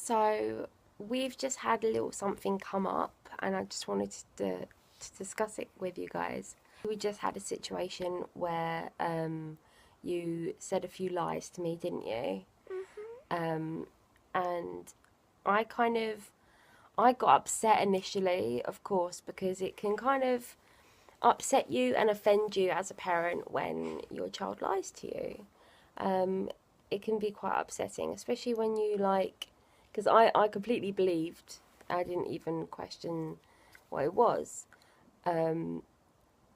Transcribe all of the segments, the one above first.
So we've just had a little something come up, and I just wanted to discuss it with you guys. We just had a situation where you said a few lies to me, didn't you? And I kind of I got upset initially, of course, because it can kind of upset you and offend you as a parent when your child lies to you. It can be quite upsetting, especially when you because I completely believed, I didn't even question what it was. And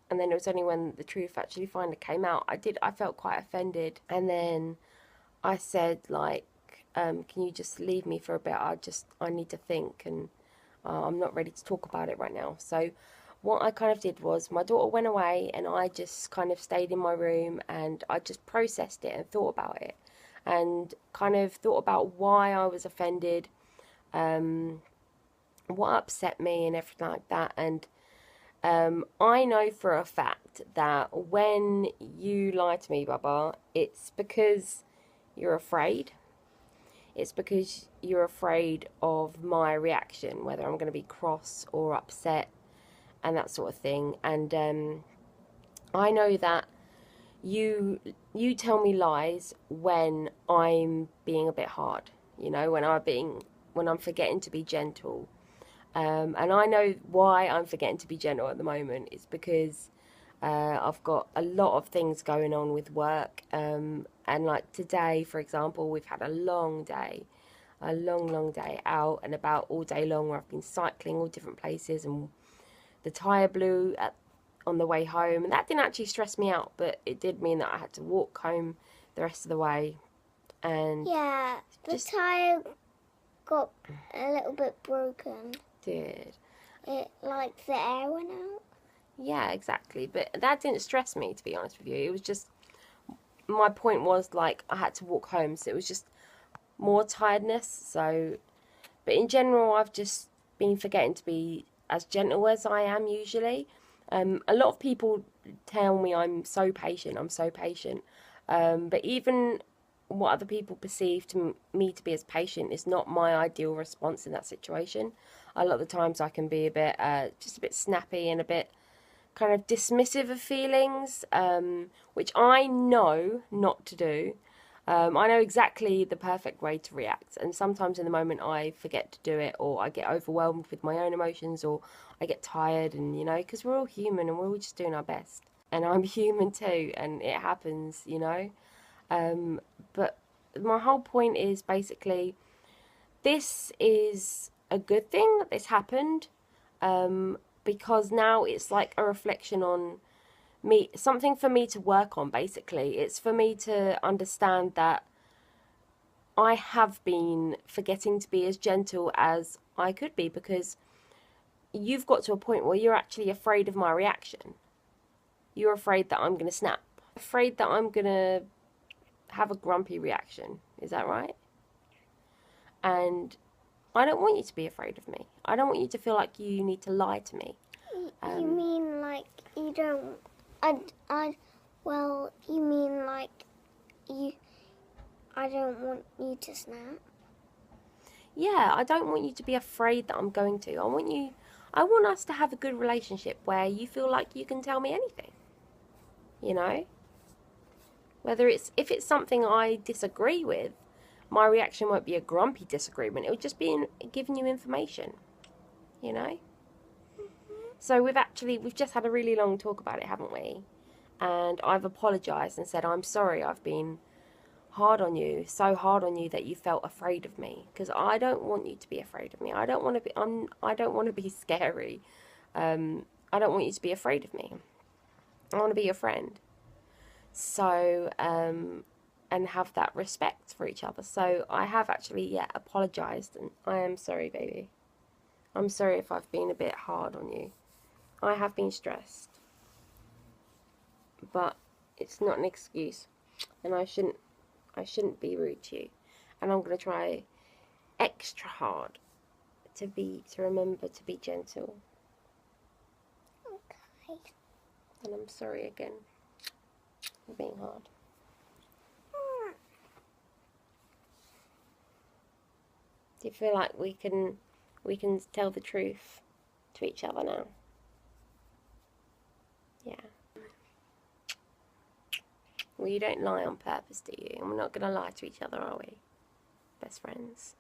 then it was only when the truth actually finally came out, I felt quite offended. And then I said, can you just leave me for a bit? I need to think, and I'm not ready to talk about it right now. So what I kind of did was, my daughter went away and I just kind of stayed in my room, and I just processed it and thought about it, and kind of thought about why I was offended, what upset me and everything like that. And I know for a fact that when you lie to me, Baba, it's because you're afraid. It's because you're afraid of my reaction, whether I'm going to be cross or upset and that sort of thing. And I know that you tell me lies when I'm being a bit hard, when I'm forgetting to be gentle. And I know why I'm forgetting to be gentle at the moment. It's because I've got a lot of things going on with work. And like today, for example, we've had a long day, a long day out and about all day long, where I've been cycling all different places, and the tyre blew on the way home. And that didn't actually stress me out, but it did mean that I had to walk home the rest of the way. And yeah, the tyre got a little bit broken. Did it, the air went out? Yeah, exactly. But that didn't stress me, to be honest with you. It was just, my point was, I had to walk home, so it was just more tiredness. So, but in general, I've just been forgetting to be as gentle as I am usually. A lot of people tell me I'm so patient. But even what other people perceive me to be as patient is not my ideal response in that situation. A lot of the times I can be just a bit snappy and a bit kind of dismissive of feelings, which I know not to do. I know exactly the perfect way to react, and sometimes in the moment I forget to do it, or I get overwhelmed with my own emotions, or I get tired, and because we're all human and we're all just doing our best. And I'm human too, and it happens, But my whole point is basically, this is a good thing that this happened, because now it's like a reflection on me, something for me to work on, basically. It's for me to understand that I have been forgetting to be as gentle as I could be, because you've got to a point where you're actually afraid of my reaction. You're afraid that I'm going to snap, afraid that I'm going to have a grumpy reaction. Is that right? And I don't want you to be afraid of me. I don't want you to feel like you need to lie to me. You mean you don't... you mean I don't want you to snap? Yeah, I don't want you to be afraid that I'm going to. I want us to have a good relationship where you feel like you can tell me anything. If it's something I disagree with, my reaction won't be a grumpy disagreement. It would just be giving you information, So we've just had a really long talk about it, haven't we? And I've apologised and said, I'm sorry, I've been hard on you, so hard on you that you felt afraid of me, because I don't want you to be afraid of me. I don't want to be scary. I don't want you to be afraid of me. I want to be your friend. So, and have that respect for each other. So I have actually, apologised, and I am sorry, baby. I'm sorry if I've been a bit hard on you. I have been stressed, but it's not an excuse, and I shouldn't be rude to you. And I'm going to try extra hard to remember to be gentle. Okay. And I'm sorry again for being hard. Do you feel like we can tell the truth to each other now? Yeah. Well, you don't lie on purpose, do you? And we're not going to lie to each other, are we? Best friends.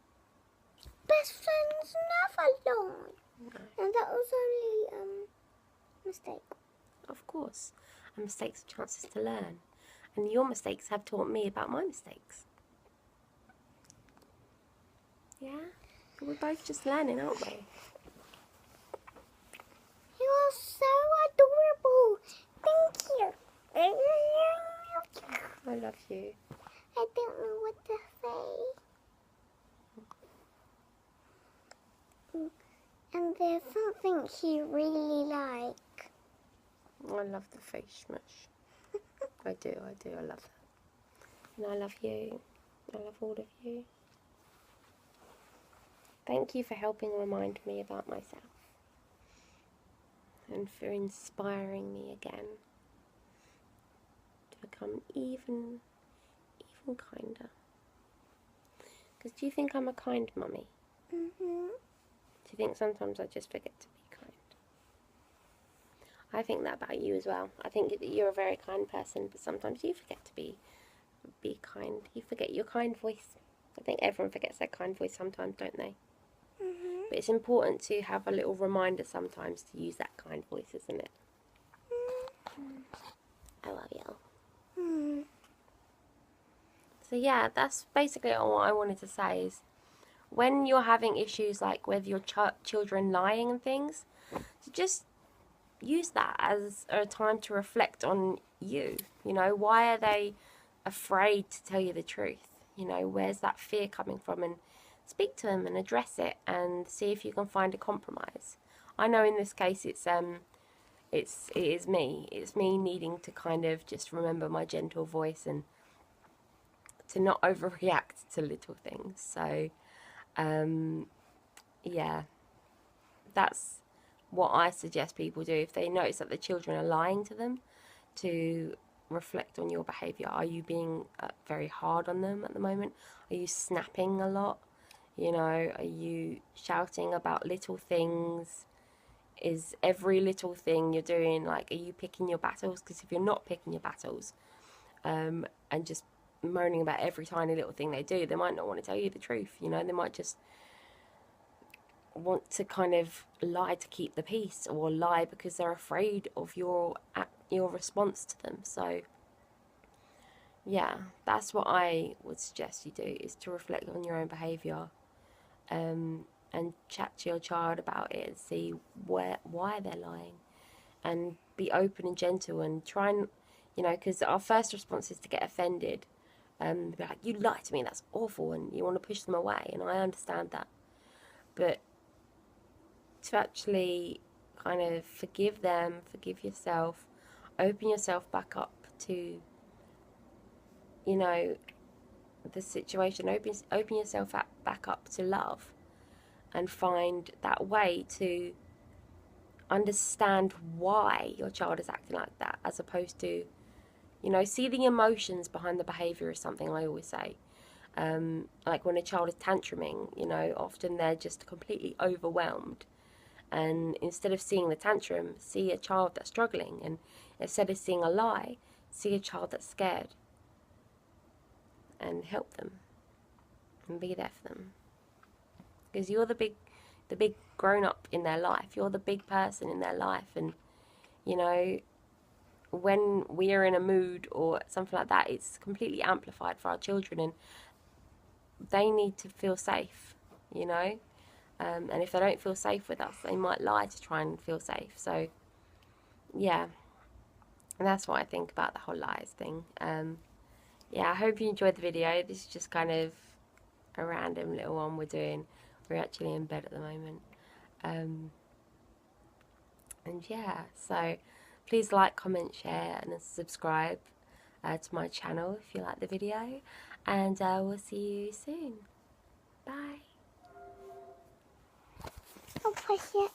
Best friends never lie. No. And that was only a mistake. Of course. And mistakes are chances to learn. And your mistakes have taught me about my mistakes. Yeah? We're both just learning, aren't we? You are so adorable. Thank you. I love you. I don't know what to say. And there's something you really like. I love the face smush. I do, I love that. And I love you. I love all of you. Thank you for helping remind me about myself. And for inspiring me again to become even kinder. Because do you think I'm a kind mummy? Mm-hmm. Do you think sometimes I just forget to be kind? I think that about you as well. I think that you're a very kind person, but sometimes you forget to be kind. You forget your kind voice. I think everyone forgets their kind voice sometimes, don't they? Mm-hmm. But it's important to have a little reminder sometimes to use that kind voice, isn't it? I love you. Mm-hmm. So yeah, that's basically all I wanted to say is when you're having issues like with your children lying and things, to just use that as a time to reflect on you. You know, why are they afraid to tell you the truth? You know, where's that fear coming from? And speak to them and address it and see if you can find a compromise. I know in this case it is me. It's me needing to kind of just remember my gentle voice and to not overreact to little things. So, yeah, that's what I suggest people do. If they notice that the children are lying to them, to reflect on your behaviour. Are you being very hard on them at the moment? Are you snapping a lot? You know, are you shouting about little things? Is every little thing you're doing, like, are you picking your battles? Because if you're not picking your battles, and just moaning about every tiny little thing they do, they might not want to tell you the truth. You know, they might just want to kind of lie to keep the peace, or lie because they're afraid of your response to them. So yeah, that's what I would suggest you do, is to reflect on your own behaviour, and chat to your child about it and see why they're lying, and be open and gentle and try and, you know, because our first response is to get offended, be like, you lied to me, that's awful, and you want to push them away, and I understand that. But to actually kind of forgive them, forgive yourself, open yourself back up to, you know, the situation, open yourself back up to love, and find that way to understand why your child is acting like that, as opposed to, you know, see the emotions behind the behaviour is something I always say. Like when a child is tantruming, you know, often they're just completely overwhelmed. And instead of seeing the tantrum, see a child that's struggling. And instead of seeing a lie, see a child that's scared. And help them. And be there for them. Because you're the big grown-up in their life. You're the big person in their life. And, you know, when we are in a mood or something like that, it's completely amplified for our children. And they need to feel safe, you know. And if they don't feel safe with us, they might lie to try and feel safe. So, yeah. And that's what I think about the whole lies thing. Yeah, I hope you enjoyed the video. This is just kind of a random little one we're doing. We're actually in bed at the moment. And yeah, so please like, comment, share, and subscribe to my channel if you like the video. And we'll see you soon. Bye. I'll push it.